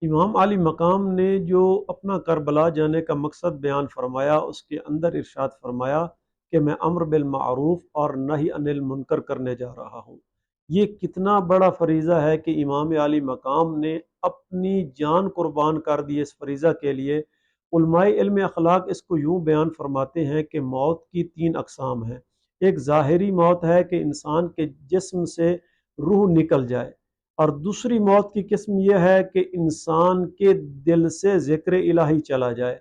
امام علی مقام نے جو اپنا کربلا جانے کا مقصد بیان فرمایا، اس کے اندر ارشاد فرمایا کہ میں امر بالمعروف اور نہی عن المنکر کرنے جا رہا ہوں۔ یہ کتنا بڑا فریضہ ہے کہ امام علی مقام نے اپنی جان قربان کر دی اس فریضہ کے لیے۔ علماء علم اخلاق اس کو یوں بیان فرماتے ہیں کہ موت کی تین اقسام ہیں۔ ایک ظاہری موت ہے کہ انسان کے جسم سے روح نکل جائے، اور دوسری موت کی قسم یہ ہے کہ انسان کے دل سے ذکر الہی چلا جائے،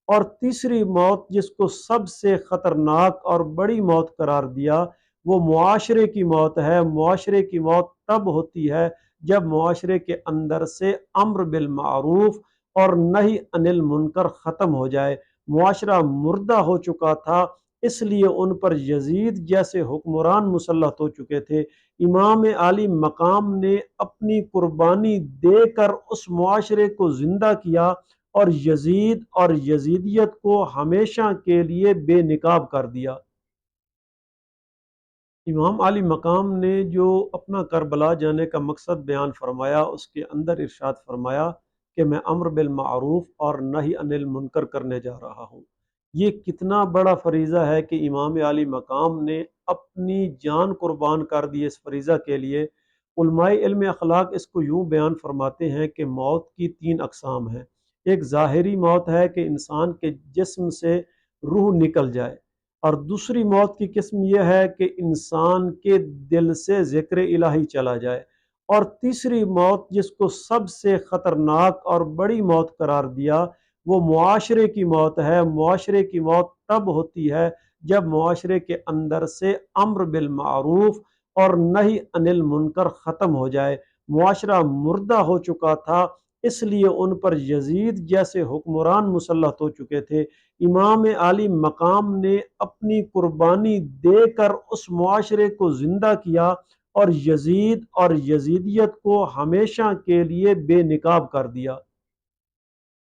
اور تیسری موت جس کو سب سے خطرناک اور بڑی موت قرار دیا وہ معاشرے کی موت ہے۔ معاشرے کی موت تب ہوتی ہے جب معاشرے کے اندر سے امر بالمعروف اور نہی عن المنکر ختم ہو جائے۔ معاشرہ مردہ ہو چکا تھا، اس لیے ان پر یزید جیسے حکمران مسلط ہو چکے تھے۔ امام علی مقام نے اپنی قربانی دے کر اس معاشرے کو زندہ کیا، اور یزید اور یزیدیت کو ہمیشہ کے لیے بے نقاب کر دیا۔ امام علی مقام نے جو اپنا کربلا جانے کا مقصد بیان فرمایا، اس کے اندر ارشاد فرمایا کہ میں امر بالمعروف اور نہی عن المنکر کرنے جا رہا ہوں۔ یہ کتنا بڑا فریضہ ہے کہ امام علی مقام نے اپنی جان قربان کر دی اس فریضہ کے لیے۔ علماء علم اخلاق اس کو یوں بیان فرماتے ہیں کہ موت کی تین اقسام ہیں۔ ایک ظاہری موت ہے کہ انسان کے جسم سے روح نکل جائے، اور دوسری موت کی قسم یہ ہے کہ انسان کے دل سے ذکر الہی چلا جائے، اور تیسری موت جس کو سب سے خطرناک اور بڑی موت قرار دیا وہ معاشرے کی موت ہے۔ معاشرے کی موت تب ہوتی ہے جب معاشرے کے اندر سے امر بالمعروف اور نہی عن المنکر ختم ہو جائے۔ معاشرہ مردہ ہو چکا تھا، اس لیے ان پر یزید جیسے حکمران مسلط ہو چکے تھے۔ امام علی مقام نے اپنی قربانی دے کر اس معاشرے کو زندہ کیا، اور یزید اور یزیدیت کو ہمیشہ کے لیے بے نقاب کر دیا۔